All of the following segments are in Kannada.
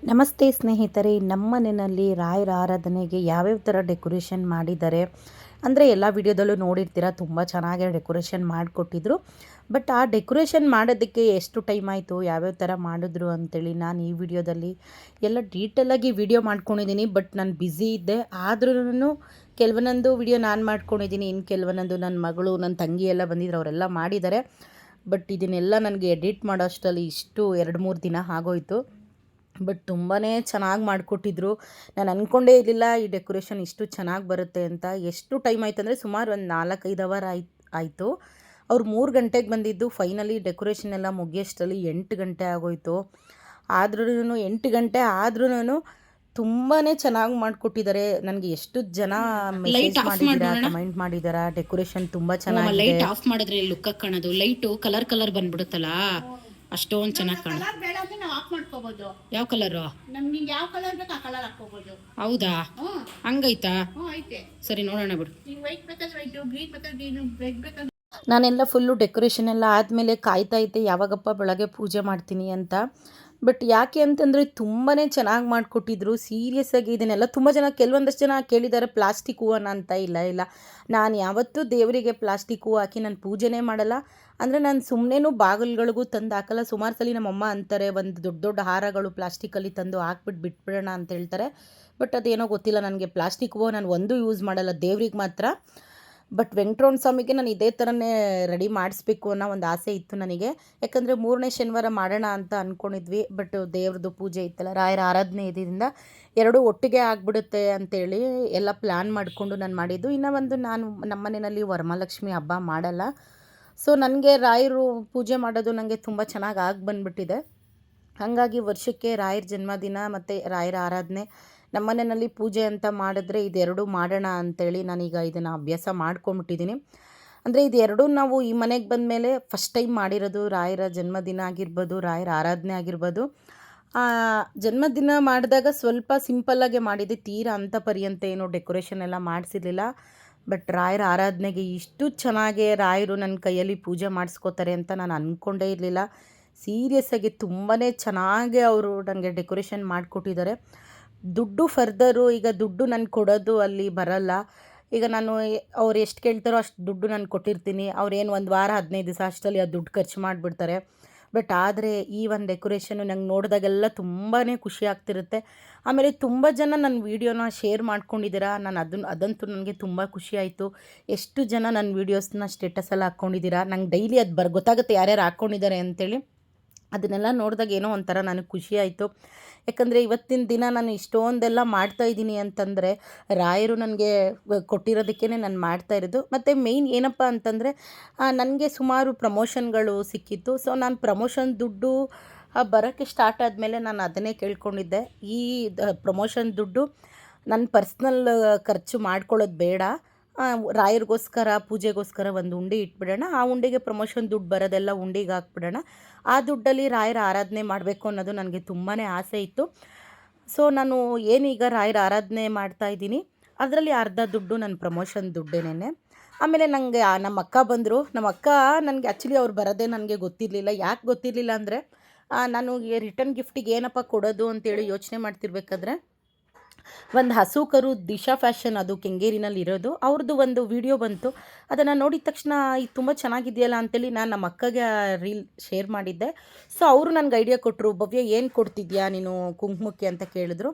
ನಮಸ್ತೆ ಸ್ನೇಹಿತರೆ, ನಮ್ಮ ಮನೆಯಲ್ಲಿ ರಾಯರ ಆರಾಧನೆಗೆ ಯಾವ್ಯಾವ ಥರ ಡೆಕೋರೇಷನ್ ಮಾಡಿದ್ದಾರೆ ಅಂದರೆ ಎಲ್ಲ ವಿಡಿಯೋದಲ್ಲೂ ನೋಡಿರ್ತೀರ. ತುಂಬ ಚೆನ್ನಾಗಿ ಡೆಕೋರೇಷನ್ ಮಾಡಿಕೊಟ್ಟಿದ್ರು. ಬಟ್ ಆ ಡೆಕೋರೇಷನ್ ಮಾಡೋದಕ್ಕೆ ಎಷ್ಟು ಟೈಮ್ ಆಯಿತು, ಯಾವ್ಯಾವ ಥರ ಮಾಡಿದ್ರು ಅಂತೇಳಿ ನಾನು ಈ ವಿಡಿಯೋದಲ್ಲಿ ಎಲ್ಲ ಡೀಟೇಲಾಗಿ ವಿಡಿಯೋ ಮಾಡ್ಕೊಂಡಿದ್ದೀನಿ. ಬಟ್ ನಾನು ಬ್ಯುಸಿ ಇದ್ದೆ, ಆದ್ರೂ ಕೆಲವೊಂದೊಂದು ವಿಡಿಯೋ ನಾನು ಮಾಡ್ಕೊಂಡಿದ್ದೀನಿ, ಇನ್ನು ಕೆಲವೊಂದೊಂದು ನನ್ನ ಮಗಳು ನನ್ನ ತಂಗಿ ಎಲ್ಲ ಬಂದಿದ್ರು, ಅವರೆಲ್ಲ ಮಾಡಿದ್ದಾರೆ. ಬಟ್ ಇದನ್ನೆಲ್ಲ ನನಗೆ ಎಡಿಟ್ ಮಾಡೋ ಅಷ್ಟರಲ್ಲಿ ಇಷ್ಟು 2-3 ದಿನ ಆಗೋಯ್ತು. ಬಟ್ ತುಂಬಾ ಚೆನ್ನಾಗಿ ಮಾಡಿಕೊಟ್ಟಿದ್ರು. ನಾನು ಅಂದ್ಕೊಂಡೇ ಇರಲಿಲ್ಲ ಈ ಡೆಕೋರೇಷನ್ ಇಷ್ಟು ಚೆನ್ನಾಗಿ ಬರುತ್ತೆ ಅಂತ. ಎಷ್ಟು ಟೈಮ್ ಆಯ್ತು ಅಂದರೆ ಸುಮಾರು ಒಂದು 4-5 ಅವರ್ ಆಯಿತು. ಅವ್ರು 3 ಗಂಟೆಗೆ ಬಂದಿದ್ದು, ಫೈನಲಿ ಡೆಕೋರೇಷನ್ ಎಲ್ಲ ಮುಗಿಯೋಷ್ಟರಲ್ಲಿ 8 ಗಂಟೆ ಆಗೋಯಿತು. ಆದ್ರೂ 8 ಗಂಟೆ ಆದ್ರೂ ತುಂಬಾ ಚೆನ್ನಾಗಿ ಮಾಡಿಕೊಟ್ಟಿದ್ದಾರೆ. ನನಗೆ ಎಷ್ಟು ಜನ ಮೆಸೇಜ್ ಮಾಡಿದ್ದೀರಾ, ಕಮೆಂಟ್ ಮಾಡಿದ್ದೀರಾ, ಡೆಕೋರೇಷನ್ ತುಂಬ ಚೆನ್ನಾಗಿದೆ. ಲೈಟ್ ಆಫ್ ಮಾಡಿದ್ರೆ ಲುಕ್ ಕಾಣೋದು, ಲೈಟು ಕಲರ್ ಕಲರ್ ಬಂದ್ಬಿಡುತ್ತಲ್ಲ, ಅಷ್ಟೊಂದು ಚೆನ್ನಾಗಿ ಕಾಣುತ್ತೆ. ಬೇಡ ಅಂದ್ರೆ ನಾವು ಆಫ್ ಮಾಡ್ಕೋಬಹುದು. ಯಾವ ಕಲರು? ನಮ್ಗೆ ಯಾವ ಕಲರ್ ಬೇಕು ಆ ಕಲರ್ ಹಾಕೋಬಹುದು. ಹೌದಾ? ಹಂಗೈತಾ? ಐತೆ. ಸರಿ, ನೋಡೋಣ ಬಿಡು. ಈಗ ವೈಟ್ ಬೇಕಾದ್ರೆ ವೈಟ್, ಗ್ರೀನ್ ಬೇಕಾದ್ರೆ ಗ್ರೀನ್, ರೆಡ್ ಬೇಕಾದ್ರೆ. ನಾನೆಲ್ಲ ಫುಲ್ಲು ಡೆಕೋರೇಷನ್ ಎಲ್ಲ ಆದಮೇಲೆ ಕಾಯ್ತಾ ಇದ್ದೆ ಯಾವಾಗಪ್ಪ ಬೆಳಗ್ಗೆ ಪೂಜೆ ಮಾಡ್ತೀನಿ ಅಂತ. ಬಟ್ ಯಾಕೆ ಅಂತಂದರೆ ತುಂಬಾ ಚೆನ್ನಾಗಿ ಮಾಡಿಕೊಟ್ಟಿದ್ರು. ಸೀರಿಯಸ್ಸಾಗಿ ಇದನ್ನೆಲ್ಲ ತುಂಬ ಜನ, ಕೆಲವೊಂದಷ್ಟು ಜನ ಕೇಳಿದ್ದಾರೆ ಪ್ಲಾಸ್ಟಿಕ್ ಹೂವನ ಅಂತ. ಇಲ್ಲ, ನಾನು ಯಾವತ್ತೂ ದೇವರಿಗೆ ಪ್ಲಾಸ್ಟಿಕ್ ಹೂವು ಹಾಕಿ ನಾನು ಪೂಜೆನೇ ಮಾಡಲ್ಲ. ಅಂದರೆ ನಾನು ಸುಮ್ಮನೆನೂ ಬಾಗಿಲುಗಳಿಗೂ ತಂದು ಹಾಕಲ್ಲ. ಸುಮಾರು ಸಲ ನಮ್ಮಮ್ಮ ಅಂತಾರೆ, ಒಂದು ದೊಡ್ಡ ದೊಡ್ಡ ಹಾರಗಳು ಪ್ಲಾಸ್ಟಿಕಲ್ಲಿ ತಂದು ಹಾಕ್ಬಿಟ್ಟು ಬಿಟ್ಬಿಡೋಣ ಅಂತ ಹೇಳ್ತಾರೆ. ಬಟ್ ಅದೇನೋ ಗೊತ್ತಿಲ್ಲ, ನನಗೆ ಪ್ಲಾಸ್ಟಿಕ್ ಹೂವು ನಾನು ಒಂದೂ ಯೂಸ್ ಮಾಡಲ್ಲ, ದೇವ್ರಿಗೆ ಮಾತ್ರ. ಬಟ್ ವೆಂಕಟರಮಣ ಸ್ವಾಮಿಗೆ ನಾನು ಇದೇ ಥರನೇ ರೆಡಿ ಮಾಡಿಸ್ಬೇಕು ಅನ್ನೋ ಒಂದು ಆಸೆ ಇತ್ತು ನನಗೆ. ಯಾಕಂದರೆ 3ನೇ ಶನಿವಾರ ಮಾಡೋಣ ಅಂತ ಅಂದ್ಕೊಂಡಿದ್ವಿ. ಬಟ್ ದೇವ್ರದ್ದು ಪೂಜೆ ಇತ್ತಲ್ಲ, ರಾಯರ ಆರಾಧನೆ ಇದರಿಂದ ಎರಡೂ ಒಟ್ಟಿಗೆ ಆಗಿಬಿಡುತ್ತೆ ಅಂತೇಳಿ ಎಲ್ಲ ಪ್ಲ್ಯಾನ್ ಮಾಡಿಕೊಂಡು ನಾನು ಮಾಡಿದ್ದು. ಇನ್ನೂ ಒಂದು, ನಾನು ನಮ್ಮ ಮನೆಯಲ್ಲಿ ವರಮಹಾಲಕ್ಷ್ಮಿ ಹಬ್ಬ ಮಾಡಲ್ಲ. ಸೊ ನನಗೆ ರಾಯರು ಪೂಜೆ ಮಾಡೋದು ನನಗೆ ತುಂಬ ಚೆನ್ನಾಗಿ ಆಗಿ ಬಂದುಬಿಟ್ಟಿದೆ. ಹಾಗಾಗಿ ವರ್ಷಕ್ಕೆ ರಾಯರ ಜನ್ಮದಿನ ಮತ್ತು ರಾಯರ ಆರಾಧನೆ ನಮ್ಮ ಮನೆಯಲ್ಲಿ ಪೂಜೆ ಅಂತ ಮಾಡಿದ್ರೆ ಇದೆರಡೂ ಮಾಡೋಣ ಅಂಥೇಳಿ ನಾನೀಗ ಇದನ್ನು ಅಭ್ಯಾಸ ಮಾಡ್ಕೊಂಬಿಟ್ಟಿದ್ದೀನಿ. ಅಂದರೆ ಇದೆರಡೂ ನಾವು ಈ ಮನೆಗೆ ಬಂದ ಮೇಲೆ ಫಸ್ಟ್ ಟೈಮ್ ಮಾಡಿರೋದು. ರಾಯರ ಜನ್ಮದಿನ ಆಗಿರ್ಬೋದು, ರಾಯರ ಆರಾಧನೆ ಆಗಿರ್ಬೋದು. ಜನ್ಮದಿನ ಮಾಡಿದಾಗ ಸ್ವಲ್ಪ ಸಿಂಪಲ್ಲಾಗೆ ಮಾಡಿದ್ದೆ, ತೀರಾ ಅಂಥ ಪರ್ಯಂತ ಏನು ಡೆಕೋರೇಷನ್ ಎಲ್ಲ ಮಾಡಿಸಿರ್ಲಿಲ್ಲ. ಬಟ್ ರಾಯರ ಆರಾಧನೆಗೆ ಇಷ್ಟು ಚೆನ್ನಾಗಿ ರಾಯರು ನನ್ನ ಕೈಯಲ್ಲಿ ಪೂಜೆ ಮಾಡಿಸ್ಕೋತಾರೆ ಅಂತ ನಾನು ಅಂದ್ಕೊಂಡೇ ಇರಲಿಲ್ಲ. ಸೀರಿಯಸ್ಸಾಗಿ ತುಂಬಾ ಚೆನ್ನಾಗಿ ಅವರು ನನಗೆ ಡೆಕೋರೇಷನ್ ಮಾಡಿಕೊಟ್ಟಿದ್ದಾರೆ. ದುಡ್ಡು ಫರ್ದರು, ಈಗ ದುಡ್ಡು ನಾನು ಕೊಡೋದು ಅಲ್ಲಿ ಬರಲ್ಲ. ಈಗ ನಾನು ಅವ್ರು ಎಷ್ಟು ಕೇಳ್ತಾರೋ ಅಷ್ಟು ದುಡ್ಡು ನಾನು ಕೊಟ್ಟಿರ್ತೀನಿ. ಅವ್ರೇನು 1 ವಾರ 15 ದಿವಸ ಅಷ್ಟರಲ್ಲಿ ಆ ದುಡ್ಡು ಖರ್ಚು ಮಾಡಿಬಿಡ್ತಾರೆ. ಬಟ್ ಆದರೆ ಈ ಒಂದು ಡೆಕೋರೇಷನ್ನು ನಂಗೆ ನೋಡಿದಾಗೆಲ್ಲ ತುಂಬಾ ಖುಷಿ ಆಗ್ತಿರುತ್ತೆ. ಆಮೇಲೆ ತುಂಬ ಜನ ನನ್ನ ವೀಡಿಯೋನ ಶೇರ್ ಮಾಡ್ಕೊಂಡಿದ್ದೀರಾ. ನಾನು ಅದಂತೂ ನನಗೆ ತುಂಬ ಖುಷಿ ಆಯಿತು. ಎಷ್ಟು ಜನ ನನ್ನ ವೀಡಿಯೋಸ್ನ ಸ್ಟೇಟಸಲ್ಲಿ ಹಾಕ್ಕೊಂಡಿದ್ದೀರಾ. ನಂಗೆ ಡೈಲಿ ಅದು ಗೊತ್ತಾಗುತ್ತೆ ಯಾರ್ಯಾರು ಹಾಕ್ಕೊಂಡಿದ್ದಾರೆ ಅಂತೇಳಿ. ಅದನ್ನೆಲ್ಲ ನೋಡಿದಾಗ ಏನೋ ಒಂಥರ ನನಗೆ ಖುಷಿ ಆಯಿತು. ಯಾಕಂದರೆ ಇವತ್ತಿನ ದಿನ ನಾನು ಇಷ್ಟೊಂದೆಲ್ಲ ಮಾಡ್ತಾಯಿದ್ದೀನಿ ಅಂತಂದರೆ ರಾಯರು ನನಗೆ ಕೊಟ್ಟಿರೋದಕ್ಕೇ ನಾನು ಮಾಡ್ತಾಯಿರೋದು. ಮತ್ತು ಮೇಯ್ನ್ ಏನಪ್ಪ ಅಂತಂದರೆ ನನಗೆ ಸುಮಾರು ಪ್ರಮೋಷನ್ಗಳು ಸಿಕ್ಕಿತ್ತು. ಸೊ ನಾನು ಪ್ರಮೋಷನ್ ದುಡ್ಡು ಬರೋಕ್ಕೆ ಸ್ಟಾರ್ಟ್ ಆದಮೇಲೆ ನಾನು ಅದನ್ನೇ ಕೇಳ್ಕೊಂಡಿದ್ದೆ, ಈ ಪ್ರಮೋಷನ್ ದುಡ್ಡು ನನ್ನ ಪರ್ಸ್ನಲ್ ಖರ್ಚು ಮಾಡ್ಕೊಳ್ಳೋದು ಬೇಡ, ರಾಯರಿಗೋಸ್ಕರ ಪೂಜೆಗೋಸ್ಕರ ಒಂದು ಉಂಡೆ ಇಟ್ಬಿಡೋಣ, ಆ ಉಂಡೆಗೆ ಪ್ರಮೋಷನ್ ದುಡ್ಡು ಬರೋದೆಲ್ಲ ಉಂಡೆಗೆ ಹಾಕ್ಬಿಡೋಣ, ಆ ದುಡ್ಡಲ್ಲಿ ರಾಯರ ಆರಾಧನೆ ಮಾಡಬೇಕು ಅನ್ನೋದು ನನಗೆ ತುಂಬಾ ಆಸೆ ಇತ್ತು. ಸೊ ನಾನು ಏನೀಗ ರಾಯರ ಆರಾಧನೆ ಮಾಡ್ತಾಯಿದ್ದೀನಿ, ಅದರಲ್ಲಿ ಅರ್ಧ ದುಡ್ಡು ನನ್ನ ಪ್ರಮೋಷನ್ ದುಡ್ಡೇನೆ. ಆಮೇಲೆ ನನಗೆ ನಮ್ಮ ಅಕ್ಕ ಬಂದರು. ನಮ್ಮ ಅಕ್ಕ ನನಗೆ ಆ್ಯಕ್ಚುಲಿ ಅವ್ರು ಬರೋದೇ ನನಗೆ ಗೊತ್ತಿರಲಿಲ್ಲ. ಯಾಕೆ ಗೊತ್ತಿರಲಿಲ್ಲ ಅಂದರೆ ನಾನು ರಿಟರ್ನ್ ಗಿಫ್ಟಿಗೆ ಏನಪ್ಪ ಕೊಡೋದು ಅಂತೇಳಿ ಯೋಚನೆ ಮಾಡ್ತಿರ್ಬೇಕಾದ್ರೆ ಒಂದು ಹಸು ಕರು ದಿಶಾ ಫ್ಯಾಷನ್, ಅದು ಕೆಂಗೇರಿನಲ್ಲಿ ಇರೋದು, ಅವ್ರದ್ದು ಒಂದು ವಿಡಿಯೋ ಬಂತು. ಅದನ್ನು ನೋಡಿದ ತಕ್ಷಣ ಇದು ತುಂಬ ಚೆನ್ನಾಗಿದೆಯಲ್ಲ ಅಂತೇಳಿ ನಾನು ನಮ್ಮ ಅಕ್ಕಗೆ ರೀಲ್ ಶೇರ್ ಮಾಡಿದ್ದೆ. ಸೊ ಅವರು ನನಗೆ ಐಡಿಯಾ ಕೊಟ್ಟರು, ಭವ್ಯ ಏನು ಕೊಡ್ತಿದ್ಯಾ ನೀನು ಕುಂಕುಮಕ್ಕೆ ಅಂತ ಕೇಳಿದ್ರು.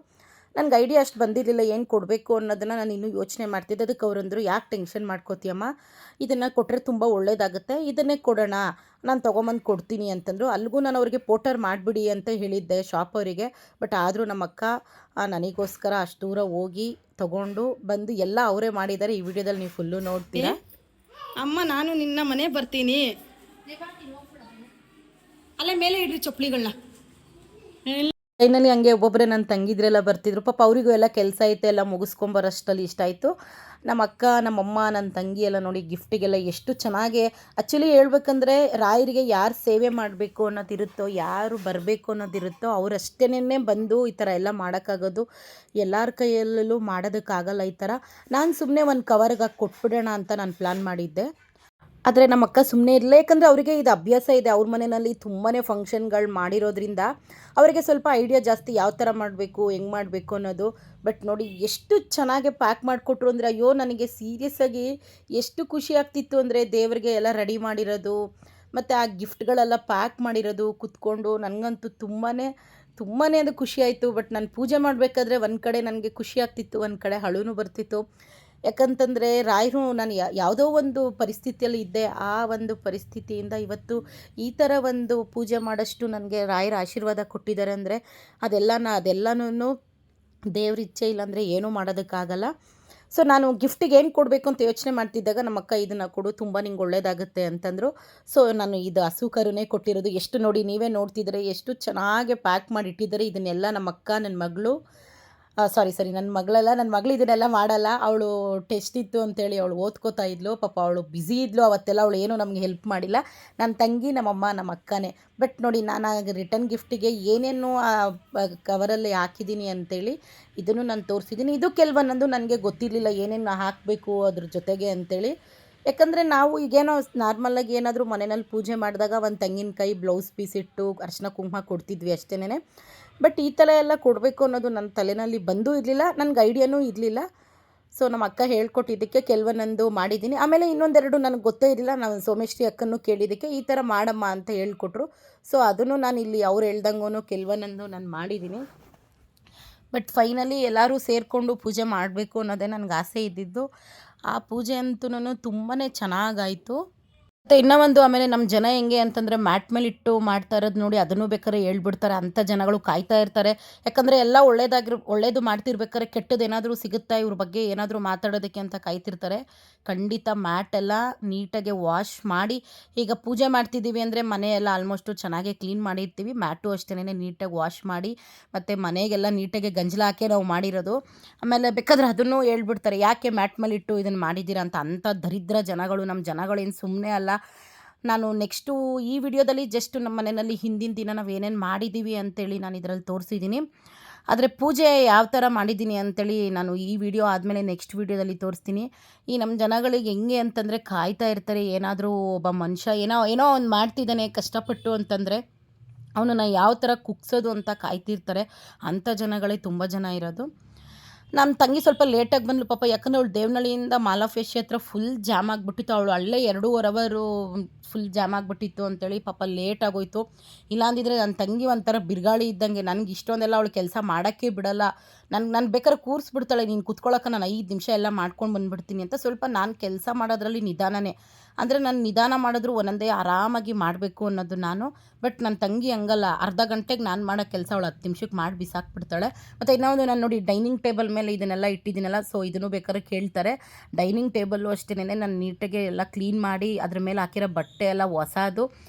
ನನಗೆ ಐಡಿಯಾ ಅಷ್ಟು ಬಂದಿರಲಿಲ್ಲ ಏನು ಕೊಡಬೇಕು ಅನ್ನೋದನ್ನು ನಾನು ಇನ್ನೂ ಯೋಚನೆ ಮಾಡ್ತಿದ್ದೆ. ಅದಕ್ಕೆ ಅವರಂದರು, ಯಾಕೆ ಟೆನ್ಷನ್ ಮಾಡ್ಕೋತೀಯಮ್ಮ, ಇದನ್ನು ಕೊಟ್ಟರೆ ತುಂಬ ಒಳ್ಳೆಯದಾಗುತ್ತೆ, ಇದನ್ನೇ ಕೊಡೋಣ, ನಾನು ತೊಗೊಂಬಂದು ಕೊಡ್ತೀನಿ ಅಂತಂದರು. ಅಲ್ಲಿಗೂ ನಾನು ಅವ್ರಿಗೆ ಪೋಟರ್ ಮಾಡಿಬಿಡಿ ಅಂತ ಹೇಳಿದ್ದೆ ಶಾಪ್ ಅವರಿಗೆ. ಬಟ್ ಆದರೂ ನಮ್ಮ ಅಕ್ಕ ನನಗೋಸ್ಕರ ಅಷ್ಟು ದೂರ ಹೋಗಿ ತೊಗೊಂಡು ಬಂದು ಎಲ್ಲ ಅವರೇ ಮಾಡಿದ್ದಾರೆ. ಈ ವಿಡಿಯೋದಲ್ಲಿ ನೀವು ಫುಲ್ಲು ನೋಡ್ತೀರಾ. ಅಮ್ಮ, ನಾನು ನಿನ್ನ ಮನೆ ಬರ್ತೀನಿ, ಅಲ್ಲೇ ಮೇಲೆ ಇಡ್ರಿ ಚಪ್ಪಲಿಗಳನ್ನ. ಫೈನಲಿ ಹಂಗೆ ಒಬ್ಬೊಬ್ಬರೇ ನನ್ನ ತಂಗಿದ್ರೆಲ್ಲ ಬರ್ತಿದ್ರು. ಪಾಪ ಅವರಿಗೂ ಎಲ್ಲ ಕೆಲಸ ಐತೆ, ಎಲ್ಲ ಮುಗಿಸ್ಕೊಂಬರೋಷ್ಟರಲ್ಲಿ ಇಷ್ಟ ಆಯಿತು. ನಮ್ಮ ಅಕ್ಕ, ನಮ್ಮಮ್ಮ, ನನ್ನ ತಂಗಿ ಎಲ್ಲ ನೋಡಿ ಗಿಫ್ಟಿಗೆಲ್ಲ ಎಷ್ಟು ಚೆನ್ನಾಗಿ. ಆ್ಯಕ್ಚುಲಿ ಹೇಳ್ಬೇಕಂದ್ರೆ ರಾಯರಿಗೆ ಯಾರು ಸೇವೆ ಮಾಡಬೇಕು ಅನ್ನೋದಿರುತ್ತೋ, ಯಾರು ಬರಬೇಕು ಅನ್ನೋದಿರುತ್ತೋ ಅವರಷ್ಟೇನೆ ಬಂದು ಈ ಥರ ಎಲ್ಲ ಮಾಡೋಕ್ಕಾಗೋದು. ಎಲ್ಲರ ಕೈಯಲ್ಲೂ ಮಾಡೋದಕ್ಕಾಗಲ್ಲ ಈ ಥರ. ನಾನು ಸುಮ್ಮನೆ ಒಂದು ಕವರ್ಗೆ ಹಾಕಿ ಕೊಟ್ಬಿಡೋಣ ಅಂತ ನಾನು ಪ್ಲ್ಯಾನ್ ಮಾಡಿದ್ದೆ. ಆದರೆ ನಮ್ಮ ಅಕ್ಕ ಸುಮ್ಮನೆ ಇರಲಿಲ್ಲ, ಯಾಕಂದರೆ ಅವರಿಗೆ ಇದು ಅಭ್ಯಾಸ ಇದೆ. ಅವ್ರ ಮನೆಯಲ್ಲಿ ತುಂಬಾ ಫಂಕ್ಷನ್ಗಳು ಮಾಡಿರೋದ್ರಿಂದ ಅವರಿಗೆ ಸ್ವಲ್ಪ ಐಡಿಯಾ ಜಾಸ್ತಿ, ಯಾವ ಥರ ಮಾಡಬೇಕು, ಹೆಂಗೆ ಮಾಡಬೇಕು ಅನ್ನೋದು. ಬಟ್ ನೋಡಿ ಎಷ್ಟು ಚೆನ್ನಾಗಿ ಪ್ಯಾಕ್ ಮಾಡಿಕೊಟ್ರು ಅಂದರೆ, ಅಯ್ಯೋ ನನಗೆ ಸೀರಿಯಸ್ಸಾಗಿ ಎಷ್ಟು ಖುಷಿ ಆಗ್ತಿತ್ತು ಅಂದರೆ, ದೇವರಿಗೆ ಎಲ್ಲ ರೆಡಿ ಮಾಡಿರೋದು ಮತ್ತು ಆ ಗಿಫ್ಟ್ಗಳೆಲ್ಲ ಪ್ಯಾಕ್ ಮಾಡಿರೋದು ಕುತ್ಕೊಂಡು ನನಗಂತೂ ತುಂಬಾ ಅದು ಖುಷಿ ಆಯಿತು. ಬಟ್ ನಾನು ಪೂಜೆ ಮಾಡಬೇಕಾದ್ರೆ ಒಂದು ಕಡೆ ನನಗೆ ಖುಷಿ ಆಗ್ತಿತ್ತು, ಒಂದು ಕಡೆ ಅಳುನೂ ಬರ್ತಿತ್ತು. ಯಾಕಂತಂದರೆ ರಾಯರು ನಾನು ಯಾವುದೋ ಒಂದು ಪರಿಸ್ಥಿತಿಯಲ್ಲಿ ಇದ್ದೆ, ಆ ಒಂದು ಪರಿಸ್ಥಿತಿಯಿಂದ ಇವತ್ತು ಈ ಥರ ಒಂದು ಪೂಜೆ ಮಾಡೋಷ್ಟು ನನಗೆ ರಾಯರ ಆಶೀರ್ವಾದ ಕೊಟ್ಟಿದ್ದಾರೆ ಅಂದರೆ ಅದೆಲ್ಲನೂ ದೇವ್ರ ಇಚ್ಛೆ, ಇಲ್ಲಾಂದರೆ ಏನೂ ಮಾಡೋದಕ್ಕಾಗಲ್ಲ. ಸೊ ನಾನು ಗಿಫ್ಟಿಗೆ ಏನು ಕೊಡಬೇಕು ಅಂತ ಯೋಚನೆ ಮಾಡ್ತಿದ್ದಾಗ ನಮ್ಮ ಅಕ್ಕ ಇದನ್ನು ಕೊಡು, ತುಂಬ ನಿಂಗೆ ಒಳ್ಳೇದಾಗುತ್ತೆ ಅಂತಂದರು. ಸೊ ನಾನು ಇದು ಹಸು ಕರುನೇ ಕೊಟ್ಟಿರೋದು. ಎಷ್ಟು ನೋಡಿ, ನೀವೇ ನೋಡ್ತಿದ್ರೆ ಎಷ್ಟು ಚೆನ್ನಾಗಿ ಪ್ಯಾಕ್ ಮಾಡಿ ಇಟ್ಟಿದ್ದಾರೆ. ಇದನ್ನೆಲ್ಲ ನಮ್ಮ ಅಕ್ಕ, ನನ್ನ ಮಗಳು, ಸಾರಿ ನನ್ನ ಮಗಳಲ್ಲ, ನನ್ನ ಮಗಳು ಇದನ್ನೆಲ್ಲ ಮಾಡಲ್ಲ. ಅವಳು ಟೆಸ್ಟ್ ಇತ್ತು ಅಂತೇಳಿ ಅವಳು ಓದ್ಕೋತಾ ಇದ್ಲು. ಪಾಪ ಅವಳು ಬ್ಯುಸಿ ಇದ್ಲು ಅವತ್ತೆಲ್ಲ, ಅವಳು ಏನೂ ನಮಗೆ ಹೆಲ್ಪ್ ಮಾಡಿಲ್ಲ. ನನ್ನ ತಂಗಿ, ನಮ್ಮಮ್ಮ, ನಮ್ಮ ಅಕ್ಕನೇ. ಬಟ್ ನೋಡಿ, ನಾನು ರಿಟರ್ನ್ ಗಿಫ್ಟಿಗೆ ಏನೇನು ಕವರಲ್ಲಿ ಹಾಕಿದ್ದೀನಿ ಅಂತೇಳಿ ಇದನ್ನು ನಾನು ತೋರಿಸಿದ್ದೀನಿ. ಇದು ಕೆಲವೊಂದೊಂದು ನನಗೆ ಗೊತ್ತಿರಲಿಲ್ಲ ಏನೇನು ಹಾಕಬೇಕು ಅದ್ರ ಜೊತೆಗೆ ಅಂತೇಳಿ. ಯಾಕಂದರೆ ನಾವು ಈಗೇನೋ ನಾರ್ಮಲಾಗಿ ಏನಾದರೂ ಮನೆಯಲ್ಲಿ ಪೂಜೆ ಮಾಡಿದಾಗ ಒಂದು ತೆಂಗಿನಕಾಯಿ, ಬ್ಲೌಸ್ ಪೀಸ್ ಇಟ್ಟು ಅರಿಶಿನ ಕುಂಕುಮ ಕೊಡ್ತಿದ್ವಿ ಅಷ್ಟೇನೆ. ಬಟ್ ಈ ಥರ ಎಲ್ಲ ಕೊಡಬೇಕು ಅನ್ನೋದು ನನ್ನ ತಲೆಯಲ್ಲಿ ಬಂದೂ ಇರಲಿಲ್ಲ, ನನಗೆ ಐಡಿಯಾನೂ ಇರಲಿಲ್ಲ. ಸೊ ನಮ್ಮ ಅಕ್ಕ ಹೇಳ್ಕೊಟ್ಟಿದ್ದಕ್ಕೆ ಕೆಲವೊಂದೊಂದು ಮಾಡಿದ್ದೀನಿ. ಆಮೇಲೆ ಇನ್ನೊಂದೆರಡು ನನಗೆ ಗೊತ್ತೇ ಇರಲಿಲ್ಲ. ನಾನು ಸೋಮೇಶ್ವರಿ ಅಕ್ಕನೂ ಕೇಳಿದ್ದಕ್ಕೆ ಈ ಥರ ಮಾಡಮ್ಮ ಅಂತ ಹೇಳ್ಕೊಟ್ರು. ಸೊ ಅದನ್ನು ನಾನು ಇಲ್ಲಿ ಅವ್ರು ಹೇಳ್ದಂಗೂ ಕೆಲವೊಂದೊಂದು ನಾನು ಮಾಡಿದ್ದೀನಿ. ಬಟ್ ಫೈನಲಿ ಎಲ್ಲರೂ ಸೇರಿಕೊಂಡು ಪೂಜೆ ಮಾಡಬೇಕು ಅನ್ನೋದೇ ನನಗೆ ಆಸೆ ಇದ್ದಿದ್ದು. ಆ ಪೂಜೆ ಅಂತೂ ತುಂಬಾ ಚೆನ್ನಾಗಾಯಿತು. ಮತ್ತು ಇನ್ನೂ ಒಂದು, ಆಮೇಲೆ ನಮ್ಮ ಜನ ಹೆಂಗೆ ಅಂತಂದರೆ ಮ್ಯಾಟ್ ಮೇಲೆ ಇಟ್ಟು ಮಾಡ್ತಾ ಇರೋದು ನೋಡಿ, ಅದನ್ನು ಬೇಕಾದ್ರೆ ಹೇಳ್ಬಿಡ್ತಾರೆ. ಅಂಥ ಜನಗಳು ಕಾಯ್ತಾ ಇರ್ತಾರೆ. ಯಾಕಂದರೆ ಎಲ್ಲ ಒಳ್ಳೇದು ಮಾಡ್ತಿರ್ಬೇಕಾದ್ರೆ ಕೆಟ್ಟದ್ದು ಏನಾದರೂ ಸಿಗುತ್ತಾ ಇವ್ರ ಬಗ್ಗೆ ಏನಾದರೂ ಮಾತಾಡೋದಕ್ಕೆ ಅಂತ ಕಾಯ್ತಿರ್ತಾರೆ. ಖಂಡಿತ ಮ್ಯಾಟ್ ಎಲ್ಲ ನೀಟಾಗಿ ವಾಶ್ ಮಾಡಿ, ಈಗ ಪೂಜೆ ಮಾಡ್ತಿದ್ದೀವಿ ಅಂದರೆ ಮನೆಯೆಲ್ಲ ಆಲ್ಮೋಸ್ಟು ಚೆನ್ನಾಗಿ ಕ್ಲೀನ್ ಮಾಡಿರ್ತೀವಿ. ಮ್ಯಾಟು ಅಷ್ಟೇ ನೀಟಾಗಿ ವಾಶ್ ಮಾಡಿ, ಮತ್ತು ಮನೆಗೆಲ್ಲ ನೀಟಾಗಿ ಗಂಜಲ ಹಾಕಿ ನಾವು ಮಾಡಿರೋದು. ಆಮೇಲೆ ಬೇಕಾದ್ರೆ ಅದನ್ನು ಹೇಳ್ಬಿಡ್ತಾರೆ, ಯಾಕೆ ಮ್ಯಾಟ್ ಮೇಲೆ ಇಟ್ಟು ಇದನ್ನು ಮಾಡಿದ್ದೀರಾ ಅಂತ. ಅಂಥ ದರಿದ್ರ ಜನಗಳು, ನಮ್ಮ ಜನಗಳೇನು ಸುಮ್ಮನೆ ಅಲ್ಲ. ನಾನು ನೆಕ್ಸ್ಟು ಈ ವಿಡಿಯೋದಲ್ಲಿ ಜಸ್ಟ್ ನಮ್ಮ ಮನೆಯಲ್ಲಿ ಹಿಂದಿನ ದಿನ ನಾವು ಏನೇನು ಮಾಡಿದ್ದೀವಿ ಅಂತೇಳಿ ನಾನು ಇದರಲ್ಲಿ ತೋರಿಸಿದ್ದೀನಿ. ಆದರೆ ಪೂಜೆ ಯಾವ ಥರ ಮಾಡಿದ್ದೀನಿ ಅಂತೇಳಿ ನಾನು ಈ ವಿಡಿಯೋ ಆದಮೇಲೆ ನೆಕ್ಸ್ಟ್ ವಿಡಿಯೋದಲ್ಲಿ ತೋರಿಸ್ತೀನಿ. ಈ ನಮ್ಮ ಜನಗಳಿಗೆ ಹೆಂಗೆ ಅಂತಂದರೆ ಕಾಯ್ತಾ ಇರ್ತಾರೆ, ಏನಾದರೂ ಒಬ್ಬ ಮನುಷ್ಯ ಏನೋ ಒಂದು ಮಾಡ್ತಿದ್ದಾನೆ ಕಷ್ಟಪಟ್ಟು ಅಂತಂದರೆ ಅವನನ್ನು ಯಾವ ಥರ ಕುಗ್ಸೋದು ಅಂತ ಕಾಯ್ತಿರ್ತಾರೆ. ಅಂಥ ಜನಗಳೇ ತುಂಬ ಜನ ಇರೋದು. ನಮ್ಮ ತಂಗಿ ಸ್ವಲ್ಪ ಲೇಟಾಗಿ ಬಂದಳು ಪಾಪ, ಯಾಕಂದರೆ ಅವಳು ದೇವನಹಳ್ಳಿಯಿಂದ ಮಾಲಾಫೇಶಿ ಹತ್ರ ಫುಲ್ ಜಾಮ್ ಆಗಿಬಿಟ್ಟಿತ್ತು. ಅವಳು ಅಲ್ಲೇ 2.5 ಅವರು ಫುಲ್ ಜಾಮ್ ಆಗಿಬಿಟ್ಟಿತ್ತು ಅಂತೇಳಿ ಪಾಪ ಲೇಟ್ ಆಗೋಯ್ತು. ಇಲ್ಲಾಂದಿದ್ರೆ ನನ್ನ ತಂಗಿ ಒಂಥರ ಬಿರುಗಾಳಿ ಇದ್ದಂಗೆ, ನನಗೆ ಇಷ್ಟೊಂದೆಲ್ಲ ಅವಳು ಕೆಲಸ ಮಾಡೋಕ್ಕೆ ಬಿಡಲ್ಲ. ನಾನು ಬೇಕಾದ್ರೆ ಕೂರಿಸ್ಬಿಡ್ತಾಳೆ, ನೀನು ಕುತ್ಕೊಳ್ಳೋಕೆ ನಾನು 5 ನಿಮಿಷ ಎಲ್ಲ ಮಾಡ್ಕೊಂಡು ಬಂದುಬಿಡ್ತೀನಿ ಅಂತ. ಸ್ವಲ್ಪ ನಾನು ಕೆಲಸ ಮಾಡೋದ್ರಲ್ಲಿ ನಿಧಾನನೇ, ಅಂದರೆ ನಾನು ನಿಧಾನ ಮಾಡಿದ್ರು ಒಂದೊಂದೇ ಆರಾಮಾಗಿ ಮಾಡಬೇಕು ಅನ್ನೋದು ನಾನು. ಬಟ್ ನನ್ನ ತಂಗಿ ಹಂಗಲ್ಲ, ಅರ್ಧ ಗಂಟೆಗೆ ನಾನು ಮಾಡೋ ಕೆಲಸ ಅವಳು 10 ನಿಮಿಷಕ್ಕೆ ಮಾಡಿ ಬಿಸಾಕ್ಬಿಡ್ತಾಳೆ. ಮತ್ತು ಇನ್ನೊಂದು, ನಾನು ನೋಡಿ ಡೈನಿಂಗ್ ಟೇಬಲ್ ಮೇಲೆ ಇದನ್ನೆಲ್ಲ ಇಟ್ಟಿದ್ದೀನಲ್ಲ, ಸೊ ಇದನ್ನು ಬೇಕಾದ್ರೆ ಕೇಳ್ತಾರೆ. ಡೈನಿಂಗ್ ಟೇಬಲ್ಲು ಅಷ್ಟೇ ನಾನು ನೀಟಾಗಿ ಎಲ್ಲ ಕ್ಲೀನ್ ಮಾಡಿ ಅದ್ರ ಮೇಲೆ ಹಾಕಿರೋ ಬಟ್ಟೆ ಎಲ್ಲ ಹೊಸದು,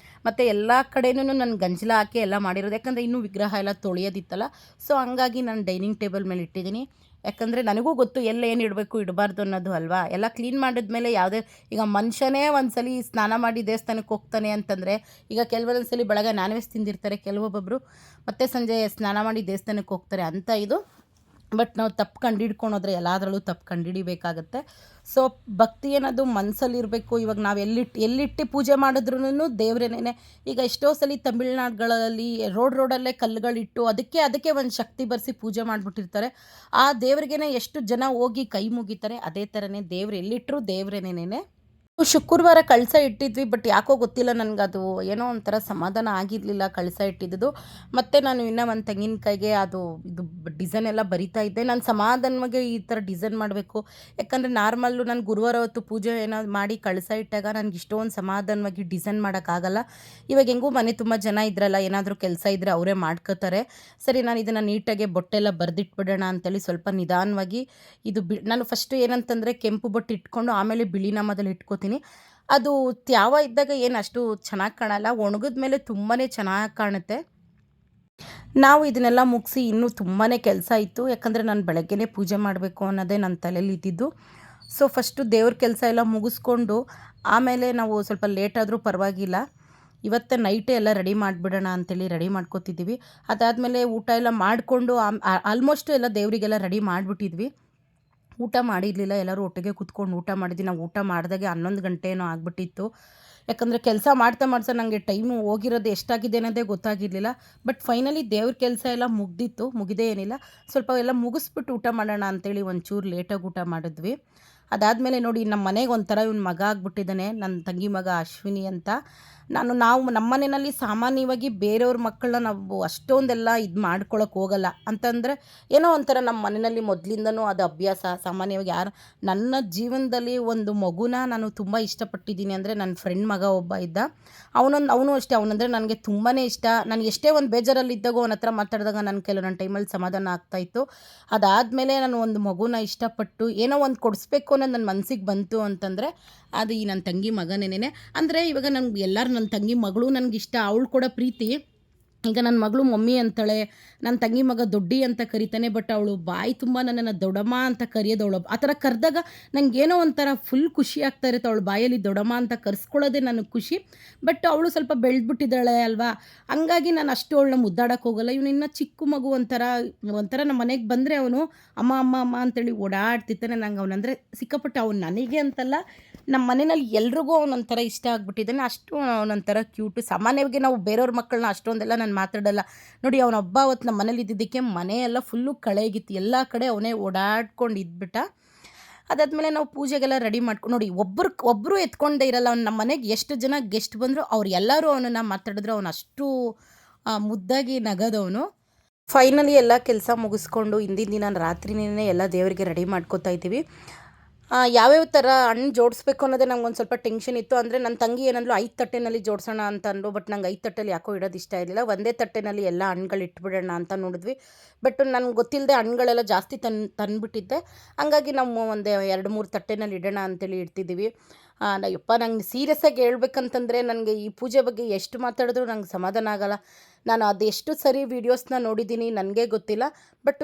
ಮತ್ತು ಎಲ್ಲ ಕಡೆಯೂ ನಾನು ಗಂಜಲ ಹಾಕಿ ಎಲ್ಲ ಮಾಡಿರೋದು. ಯಾಕಂದರೆ ಇನ್ನೂ ವಿಗ್ರಹ ಎಲ್ಲ ತೊಳೆಯೋದಿತ್ತಲ್ಲ, ಸೊ ಹಂಗಾಗಿ ನಾನು ಡೈನಿಂಗ್ ಟೇಬಲ್ ಮೇಲೆ ಇಟ್ಟಿದ್ದೀನಿ. ಯಾಕಂದರೆ ನನಗೂ ಗೊತ್ತು ಎಲ್ಲ ಏನು ಇಡಬೇಕು ಇಡಬಾರ್ದು ಅನ್ನೋದು ಅಲ್ವಾ. ಎಲ್ಲ ಕ್ಲೀನ್ ಮಾಡಿದ್ಮೇಲೆ ಯಾವುದೇ, ಈಗ ಮನುಷ್ಯನೇ ಒಂದು ಸಲ ಸ್ನಾನ ಮಾಡಿ ದೇವಸ್ಥಾನಕ್ಕೆ ಹೋಗ್ತಾನೆ ಅಂತಂದರೆ, ಈಗ ಕೆಲವೊಂದು ಸಲ ಬೆಳಗ್ಗೆ ನಾನ್ ವೆಜ್ ತಿಂದಿರ್ತಾರೆ ಕೆಲವೊಬ್ಬೊಬ್ಬರು, ಮತ್ತು ಸಂಜೆ ಸ್ನಾನ ಮಾಡಿ ದೇವಸ್ಥಾನಕ್ಕೆ ಹೋಗ್ತಾರೆ ಅಂತ ಇದು. ಬಟ್ ನಾವು ತಪ್ಪು ಕಂಡಿಡ್ಕೊಂಡೋದ್ರೆ ಎಲ್ಲದರಲ್ಲೂ ತಪ್ಪು ಕಂಡುಹಿಡಿಬೇಕಾಗತ್ತೆ. ಸೊ ಭಕ್ತಿ ಅನ್ನೋದು ಮನಸ್ಸಲ್ಲಿರಬೇಕು. ಇವಾಗ ನಾವು ಎಲ್ಲಿಟ್ಟು ಪೂಜೆ ಮಾಡಿದ್ರೂ ದೇವ್ರೇನೇ. ಈಗ ಎಷ್ಟೋ ಸಲ ತಮಿಳ್ನಾಡುಗಳಲ್ಲಿ ರೋಡಲ್ಲೇ ಕಲ್ಲುಗಳಿಟ್ಟು ಅದಕ್ಕೆ ಒಂದು ಶಕ್ತಿ ಬರೆಸಿ ಪೂಜೆ ಮಾಡಿಬಿಟ್ಟಿರ್ತಾರೆ. ಆ ದೇವ್ರಿಗೇ ಎಷ್ಟು ಜನ ಹೋಗಿ ಕೈ ಮುಗಿತಾರೆ. ಅದೇ ಥರನೇ ದೇವ್ರು ಎಲ್ಲಿಟ್ಟರು ದೇವ್ರೇನೇನೆ. ಶುಕ್ರವಾರ ಕಳಸ ಇಟ್ಟಿದ್ವಿ, ಬಟ್ ಯಾಕೋ ಗೊತ್ತಿಲ್ಲ ನನಗದು ಏನೋ ಒಂಥರ ಸಮಾಧಾನ ಆಗಿರಲಿಲ್ಲ ಕಳಸ ಇಟ್ಟಿದ್ದು. ಮತ್ತು ನಾನು ಇನ್ನೂ ಒಂದು ತೆಂಗಿನಕಾಯಿಗೆ ಇದು ಡಿಸೈನ್ ಎಲ್ಲ ಬರಿತಾ ಇದ್ದೆ. ನಾನು ಸಮಾಧಾನವಾಗಿ ಈ ಥರ ಡಿಸೈನ್ ಮಾಡಬೇಕು. ಯಾಕಂದರೆ ನಾರ್ಮಲ್ಲು ನಾನು ಗುರುವಾರ ಹೊತ್ತು ಪೂಜೆ ಏನಾದ್ರು ಮಾಡಿ ಕಳಸ ಇಟ್ಟಾಗ ನನಗೆ ಇಷ್ಟೊಂದು ಸಮಾಧಾನವಾಗಿ ಡಿಸೈನ್ ಮಾಡೋಕ್ಕಾಗಲ್ಲ. ಇವಾಗ ಹೆಂಗೂ ಮನೆ ತುಂಬ ಜನ ಇದ್ರಲ್ಲ, ಏನಾದರೂ ಕೆಲಸ ಇದ್ದರೆ ಅವರೇ ಮಾಡ್ಕೋತಾರೆ. ಸರಿ, ನಾನು ಇದನ್ನು ನೀಟಾಗಿ ಬೊಟ್ಟೆಲ್ಲ ಬರೆದಿಟ್ಬಿಡೋಣ ಅಂತೇಳಿ ಸ್ವಲ್ಪ ನಿಧಾನವಾಗಿ ನಾನು ಫಸ್ಟು ಏನಂತಂದರೆ ಕೆಂಪು ಬೊಟ್ಟು ಇಟ್ಕೊಂಡು ಆಮೇಲೆ ಬಿಳಿ ನಾಮದಲ್ಲಿ ಇಟ್ಕೋತೀನಿ. ಅದು ತ್ಯಾವ ಇದ್ದಾಗ ಏನು ಅಷ್ಟು ಚೆನ್ನಾಗಿ ಕಾಣಲ್ಲ, ಒಣಗಿದ ಮೇಲೆ ತುಂಬಾ ಚೆನ್ನಾಗಿ ಕಾಣುತ್ತೆ. ನಾವು ಇದನ್ನೆಲ್ಲ ಮುಗಿಸಿ ಇನ್ನೂ ತುಂಬಾ ಕೆಲಸ ಇತ್ತು. ಯಾಕಂದರೆ ನಾನು ಬೆಳಗ್ಗೆನೇ ಪೂಜೆ ಮಾಡಬೇಕು ಅನ್ನೋದೇ ನನ್ನ ತಲೆಯಲ್ಲಿ ಇದ್ದಿದ್ದು. ಸೊ ಫಸ್ಟು ದೇವ್ರ ಕೆಲಸ ಎಲ್ಲ ಮುಗಿಸ್ಕೊಂಡು ಆಮೇಲೆ ನಾವು ಸ್ವಲ್ಪ ಲೇಟ್ ಆದರೂ ಪರವಾಗಿಲ್ಲ, ಇವತ್ತೇ ನೈಟೇ ಎಲ್ಲ ರೆಡಿ ಮಾಡಿಬಿಡೋಣ ಅಂತೇಳಿ ರೆಡಿ ಮಾಡ್ಕೋತಿದ್ದೀವಿ. ಅದಾದಮೇಲೆ ಊಟ ಎಲ್ಲ ಮಾಡಿಕೊಂಡು ಆಲ್ಮೋಸ್ಟು ಎಲ್ಲ ದೇವರಿಗೆಲ್ಲ ರೆಡಿ ಮಾಡಿಬಿಟ್ಟಿದ್ವಿ. ಊಟ ಮಾಡಿರಲಿಲ್ಲ. ಎಲ್ಲರೂ ಒಟ್ಟಿಗೆ ಕೂತ್ಕೊಂಡು ಊಟ ಮಾಡಿದ್ವಿ. ನಾವು ಊಟ ಮಾಡಿದಾಗೆ 11 ಗಂಟೆ ಏನೋ ಆಗಿಬಿಟ್ಟಿತ್ತು. ಯಾಕಂದರೆ ಕೆಲಸ ಮಾಡ್ತಾ ನನಗೆ ಟೈಮು ಹೋಗಿರೋದು ಎಷ್ಟಾಗಿದೆ ಅನ್ನೋದೇ ಗೊತ್ತಾಗಿರಲಿಲ್ಲ. ಬಟ್ ಫೈನಲಿ ದೇವ್ರ ಕೆಲಸ ಎಲ್ಲ ಮುಗ್ದಿತ್ತು. ಮುಗಿದೇ ಏನಿಲ್ಲ. ಸ್ವಲ್ಪ ಎಲ್ಲ ಮುಗಿಸ್ಬಿಟ್ಟು ಊಟ ಮಾಡೋಣ ಅಂತೇಳಿ ಒಂಚೂರು ಲೇಟಾಗಿ ಊಟ ಮಾಡಿದ್ವಿ. ಅದಾದಮೇಲೆ ನೋಡಿ ನಮ್ಮ ಮನೆಗೆ ಒಂಥರ ಇವ್ನ ಮಗ ಆಗಿಬಿಟ್ಟಿದ್ದಾನೆ. ನನ್ನ ತಂಗಿ ಮಗ ಅಶ್ವಿನಿ ಅಂತ. ನಾವು ನಮ್ಮ ಮನೆಯಲ್ಲಿ ಸಾಮಾನ್ಯವಾಗಿ ಬೇರೆಯವ್ರ ಮಕ್ಕಳನ್ನ ನಾವು ಅಷ್ಟೊಂದೆಲ್ಲ ಇದು ಮಾಡ್ಕೊಳಕ್ಕೆ ಹೋಗಲ್ಲ. ಅಂತಂದರೆ ಏನೋ ಒಂಥರ ನಮ್ಮ ಮನೆಯಲ್ಲಿ ಮೊದಲಿಂದನೂ ಅದು ಅಭ್ಯಾಸ. ಸಾಮಾನ್ಯವಾಗಿ ನನ್ನ ಜೀವನದಲ್ಲಿ ಒಂದು ಮಗುನ ನಾನು ತುಂಬ ಇಷ್ಟಪಟ್ಟಿದ್ದೀನಿ ಅಂದರೆ ನನ್ನ ಫ್ರೆಂಡ್ ಮಗ ಒಬ್ಬ ಇದ್ದ. ಅವನು ಅಷ್ಟೇ. ಅವನಂದರೆ ನನಗೆ ತುಂಬಾ ಇಷ್ಟ. ನನಗೆ ಎಷ್ಟೇ ಒಂದು ಬೇಜಾರಲ್ಲಿದ್ದಾಗೂ ಅವನ ಹತ್ರ ಮಾತಾಡಿದಾಗ ನನ್ನ ಟೈಮಲ್ಲಿ ಸಮಾಧಾನ ಆಗ್ತಾಯಿತ್ತು. ಅದಾದಮೇಲೆ ನಾನು ಒಂದು ಮಗುನ ಇಷ್ಟಪಟ್ಟು ಏನೋ ಒಂದು ಕೊಡಿಸ್ಬೇಕು ಅನ್ನೋದು ನನ್ನ ಮನಸ್ಸಿಗೆ ಬಂತು ಅಂತಂದರೆ ಅದು ಈ ನನ್ನ ತಂಗಿ ಮಗನೇನೆ. ಅಂದರೆ ಇವಾಗ ನನಗೆ ಎಲ್ಲರೂ ನನ್ನ ತಂಗಿ ಮಗಳು ನನಗಿಷ್ಟ, ಅವಳು ಕೂಡ ಪ್ರೀತಿ. ಈಗ ನನ್ನ ಮಗಳು ಮಮ್ಮಿ ಅಂತಾಳೆ, ನನ್ನ ತಂಗಿ ಮಗ ದೊಡ್ಡಿ ಅಂತ ಕರಿತಾನೆ. ಬಟ್ ಅವಳು ಬಾಯಿ ತುಂಬ ನನ್ನನ್ನು ದೊಡ್ಡಮ್ಮ ಅಂತ ಕರೆಯೋದು. ಅವಳು ಆ ಥರ ಕರೆದಾಗ ನನಗೇನೋ ಒಂಥರ ಫುಲ್ ಖುಷಿ ಆಗ್ತಾ ಇರುತ್ತೆ. ಅವಳು ಬಾಯಲ್ಲಿ ದೊಡ್ಡಮ್ಮ ಅಂತ ಕರೆಸ್ಕೊಳ್ಳೋದೇ ನನಗೆ ಖುಷಿ. ಬಟ್ ಅವಳು ಸ್ವಲ್ಪ ಬೆಳೆದ್ಬಿಟ್ಟಿದ್ದಾಳೆ ಅಲ್ವಾ, ಹಂಗಾಗಿ ನಾನು ಅಷ್ಟು ಅವಳನ್ನ ಮುದ್ದಾಡಕ್ಕೆ ಹೋಗಲ್ಲ. ಇವನು ಇನ್ನೂ ಚಿಕ್ಕ ಮಗು. ಒಂಥರ ನಮ್ಮ ಮನೆಗೆ ಬಂದರೆ ಅವನು ಅಮ್ಮ ಅಮ್ಮ ಅಮ್ಮ ಅಂತೇಳಿ ಓಡಾಡ್ತಿರ್ತಾನೆ. ನಂಗೆ ಅವನಂದರೆ ಸಿಕ್ಕಾಪಟ್ಟೆ. ಅವನು ನನಗೆ ಅಂತಲ್ಲ, ನಮ್ಮ ಮನೆಯಲ್ಲಿ ಎಲ್ರಿಗೂ ಅವನೊಂಥರ ಇಷ್ಟ ಆಗಿಬಿಟ್ಟಿದ್ದಾನೆ. ಅಷ್ಟು ಅವನೊಂಥರ ಕ್ಯೂಟು. ಸಾಮಾನ್ಯವಾಗಿ ನಾವು ಬೇರೆಯವ್ರ ಮಕ್ಕಳನ್ನ ಅಷ್ಟೊಂದೆಲ್ಲ ನಾನು ಮಾತಾಡಲ್ಲ. ನೋಡಿ ಅವನೊಬ್ಬ ಅವತ್ತು ನಮ್ಮ ಮನೇಲಿ ಇದ್ದಿದ್ದಕ್ಕೆ ಮನೆಯೆಲ್ಲ ಫುಲ್ಲು ಕಳೆಗಿತ್ತು. ಎಲ್ಲ ಕಡೆ ಅವನೇ ಓಡಾಡ್ಕೊಂಡು ಇದ್ಬಿಟ್ಟ. ಅದಾದಮೇಲೆ ನಾವು ಪೂಜೆಗೆಲ್ಲ ರೆಡಿ ಮಾಡ್ಕೊಂಡು ನೋಡಿ ಒಬ್ಬರು ಎತ್ಕೊಂಡೇ ಇರಲ್ಲ. ಅವ್ನು ನಮ್ಮ ಮನೆಗೆ ಎಷ್ಟು ಜನ ಗೆಸ್ಟ್ ಬಂದರು ಅವ್ರು ಎಲ್ಲರೂ ಅವನನ್ನು ಮಾತಾಡಿದ್ರು. ಅವನು ಅಷ್ಟು ಮುದ್ದಾಗಿ ನಗೋದವನು. ಫೈನಲಿ ಎಲ್ಲ ಕೆಲಸ ಮುಗಿಸ್ಕೊಂಡು ಹಿಂದಿನ ದಿನ ರಾತ್ರಿನೇ ಎಲ್ಲ ದೇವರಿಗೆ ರೆಡಿ ಮಾಡ್ಕೋತಾ ಇದ್ದೀವಿ. ಯಾವ್ಯಾವ ಥರ ಹಣ್ಣು ಜೋಡಿಸ್ಬೇಕು ಅನ್ನೋದೇ ನಂಗೆ ಒಂದು ಸ್ವಲ್ಪ ಟೆನ್ಷನ್ ಇತ್ತು. ಅಂದರೆ ನನ್ನ ತಂಗಿ ಏನಂದ್ಲು 5 ತಟ್ಟೆನಲ್ಲಿ ಜೋಡಿಸೋಣ ಅಂತ ಅಂದರು. ಬಟ್ ನಂಗೆ 5 ತಟ್ಟೆಲಿ ಯಾಕೋ ಇಡೋದು ಇಷ್ಟ ಇರಲಿಲ್ಲ. ಒಂದೇ ತಟ್ಟೆನಲ್ಲಿ ಎಲ್ಲ ಹಣ್ಣುಗಳು ಇಟ್ಬಿಡೋಣ ಅಂತ ನೋಡಿದ್ವಿ. ಬಟ್ ನನಗೆ ಗೊತ್ತಿಲ್ಲದೆ ಹಣ್ಣುಗಳೆಲ್ಲ ಜಾಸ್ತಿ ತಂದುಬಿಟ್ಟಿದ್ದೆ. ಹಂಗಾಗಿ ನಾವು ಒಂದು 2-3 ತಟ್ಟೆನಲ್ಲಿ ಇಡೋಣ ಅಂತೇಳಿ ಇಡ್ತಿದ್ದೀವಿ. ನಂಗೆ ಸೀರಿಯಸ್ಸಾಗಿ ಹೇಳ್ಬೇಕಂತಂದರೆ ನನಗೆ ಈ ಪೂಜೆ ಬಗ್ಗೆ ಎಷ್ಟು ಮಾತಾಡಿದ್ರು ನಂಗೆ ಸಮಾಧಾನ ಆಗೋಲ್ಲ. ನಾನು ಅದೆಷ್ಟು ಸರಿ ವೀಡಿಯೋಸ್ನ ನೋಡಿದ್ದೀನಿ ನನಗೆ ಗೊತ್ತಿಲ್ಲ. ಬಟ್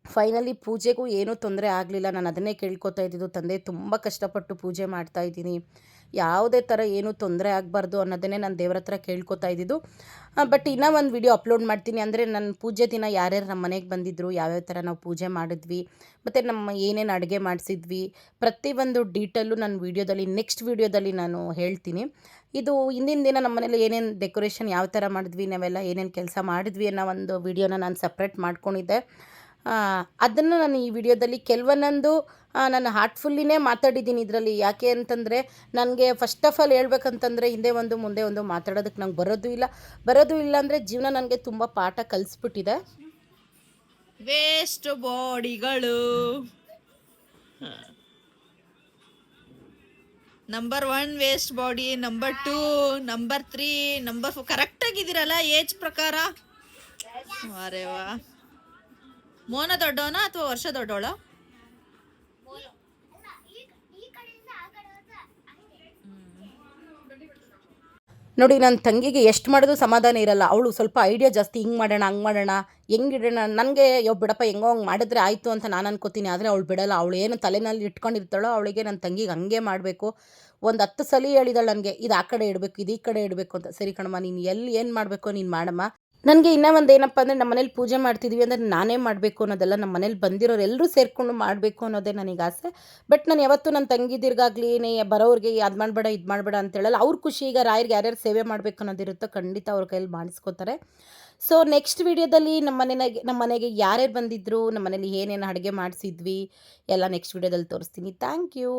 ಫೈನಲಿ ಪೂಜೆಗೂ ಏನೂ ತೊಂದರೆ ಆಗಲಿಲ್ಲ. ನಾನು ಅದನ್ನೇ ಕೇಳ್ಕೊತಾ ಇದ್ದಿದ್ದು, ತಂದೆ ತುಂಬ ಕಷ್ಟಪಟ್ಟು ಪೂಜೆ ಮಾಡ್ತಾಯಿದ್ದೀನಿ, ಯಾವುದೇ ಥರ ಏನೂ ತೊಂದರೆ ಆಗಬಾರ್ದು ಅನ್ನೋದನ್ನೇ ನಾನು ದೇವ್ರ ಹತ್ರ ಕೇಳ್ಕೊತಾ ಇದ್ದಿದ್ದು. ಬಟ್ ಇನ್ನೂ ಒಂದು ವಿಡಿಯೋ ಅಪ್ಲೋಡ್ ಮಾಡ್ತೀನಿ. ಅಂದರೆ ನನ್ನ ಪೂಜೆ ದಿನ ಯಾರ್ಯಾರು ನಮ್ಮ ಮನೆಗೆ ಬಂದಿದ್ದರು, ಯಾವ್ಯಾವ ಥರ ನಾವು ಪೂಜೆ ಮಾಡಿದ್ವಿ, ಮತ್ತು ನಮ್ಮ ಏನೇನು ಅಡುಗೆ ಮಾಡಿಸಿದ್ವಿ, ಪ್ರತಿಯೊಂದು ಡೀಟೇಲು ನನ್ನ ನೆಕ್ಸ್ಟ್ ವೀಡಿಯೋದಲ್ಲಿ ನಾನು ಹೇಳ್ತೀನಿ. ಇದು ಹಿಂದಿನ ದಿನ ನಮ್ಮ ಮನೇಲಿ ಏನೇನು ಡೆಕೋರೇಷನ್ ಯಾವ ಥರ ಮಾಡಿದ್ವಿ, ನಾವೆಲ್ಲ ಏನೇನು ಕೆಲಸ ಮಾಡಿದ್ವಿ ಅನ್ನೋ ಒಂದು ವೀಡಿಯೋನ ನಾನು ಸಪ್ರೇಟ್ ಮಾಡ್ಕೊಂಡಿದ್ದೆ. ಅದನ್ನು ನಾನು ಈ ವಿಡಿಯೋದಲ್ಲಿ ಕೆಲವೊಂದೊಂದು ನಾನು ಹಾರ್ಟ್ಫುಲ್ಲಿನೇ ಮಾತಾಡಿದ್ದೀನಿ ಇದರಲ್ಲಿ. ಯಾಕೆ ಅಂತಂದರೆ ನನಗೆ ಫಸ್ಟ್ ಆಫ್ ಆಲ್ ಹೇಳ್ಬೇಕಂತಂದರೆ ಹಿಂದೆ ಒಂದು ಮುಂದೆ ಒಂದು ಮಾತಾಡೋದಕ್ಕೆ ನಂಗೆ ಬರೋದು ಇಲ್ಲ ಅಂದರೆ ಜೀವನ ನನಗೆ ತುಂಬ ಪಾಠ ಕಲಿಸ್ಬಿಟ್ಟಿದೆ. ವೇಸ್ಟ್ ಬಾಡಿಗಳು number 1 waste body, number 2, number 3, number 4 ಕರೆಕ್ಟಾಗಿದ್ದೀರಲ್ಲ ಏಜ್ ಪ್ರಕಾರ. ಅರೆ ವಾ. ಮೋನ ದೊಡ್ಡವನ ಅಥವಾ ವರ್ಷ ದೊಡ್ಡವಳ? ನೋಡಿ ನನ್ನ ತಂಗಿಗೆ ಎಷ್ಟು ಮಾಡೋದು ಸಮಾಧಾನ ಇರಲ್ಲ. ಅವಳು ಸ್ವಲ್ಪ ಐಡಿಯಾ ಜಾಸ್ತಿ. ಹಿಂಗೆ ಮಾಡೋಣ ಹಂಗೆ ಮಾಡೋಣ ಹೆಂಗಿಡೋಣ. ನನಗೆ ಬಿಡಪ್ಪ ಹೆಂಗೋ ಹಂಗೆ ಮಾಡಿದ್ರೆ ಆಯಿತು ಅಂತ ನಾನು ಅನ್ಕೋತೀನಿ. ಆದರೆ ಅವಳು ಬಿಡಲ್ಲ. ಅವಳು ಏನು ತಲೆನಲ್ಲಿ ಇಟ್ಕೊಂಡಿರ್ತಾಳೋ ಅವಳಿಗೆ ನನ್ನ ತಂಗಿಗೆ ಹಂಗೆ ಮಾಡಬೇಕು. ಒಂದು 10 ಸಲ ಹೇಳಿದಾಳು ನನಗೆ, ಇದು ಆ ಕಡೆ ಇಡಬೇಕು, ಇದು ಈ ಕಡೆ ಇಡಬೇಕು ಅಂತ. ಸರಿ ಕಣಮ್ಮ, ನೀನು ಎಲ್ಲಿ ಏನು ಮಾಡಬೇಕು ನೀನು ಮಾಡಮ್ಮ. ನನಗೆ ಇನ್ನೂ ಒಂದು ಏನಪ್ಪ ಅಂದರೆ ನಮ್ಮ ಮನೇಲಿ ಪೂಜೆ ಮಾಡ್ತಿದ್ವಿ ಅಂದರೆ ನಾನೇ ಮಾಡಬೇಕು ಅನ್ನೋದೆಲ್ಲ, ನಮ್ಮ ಮನೇಲಿ ಬಂದಿರೋರು ಎಲ್ಲರೂ ಸೇರಿಕೊಂಡು ಮಾಡಬೇಕು ಅನ್ನೋದೇ ನನಗೆ ಆಸೆ. ಬಟ್ ನಾನು ಯಾವತ್ತೂ ನನ್ನ ತಂಗಿದಿರ್ಗಾಗಲಿ ಬರೋರಿಗೆ ಅದು ಮಾಡಬೇಡ ಇದು ಮಾಡಬೇಡ ಅಂತ ಹೇಳಲ್ಲ. ಅವ್ರ ಖುಷಿ. ಈಗ ರಾಯರಿಗೆ ಯಾರ್ಯಾರು ಸೇವೆ ಮಾಡಬೇಕು ಅನ್ನೋದಿರುತ್ತೋ ಖಂಡಿತ ಅವ್ರ ಕೈಯಲ್ಲಿ ಮಾಡಿಸ್ಕೋತಾರೆ. ಸೊ ನೆಕ್ಸ್ಟ್ ವೀಡಿಯೋದಲ್ಲಿ ನಮ್ಮ ಮನೆಗೆ ಯಾರ್ಯಾರು ಬಂದಿದ್ದರು, ನಮ್ಮ ಮನೇಲಿ ಏನೇನು ಅಡುಗೆ ಮಾಡಿಸಿದ್ವಿ ಎಲ್ಲ ನೆಕ್ಸ್ಟ್ ವೀಡಿಯೋದಲ್ಲಿ ತೋರಿಸ್ತೀನಿ. Thank you.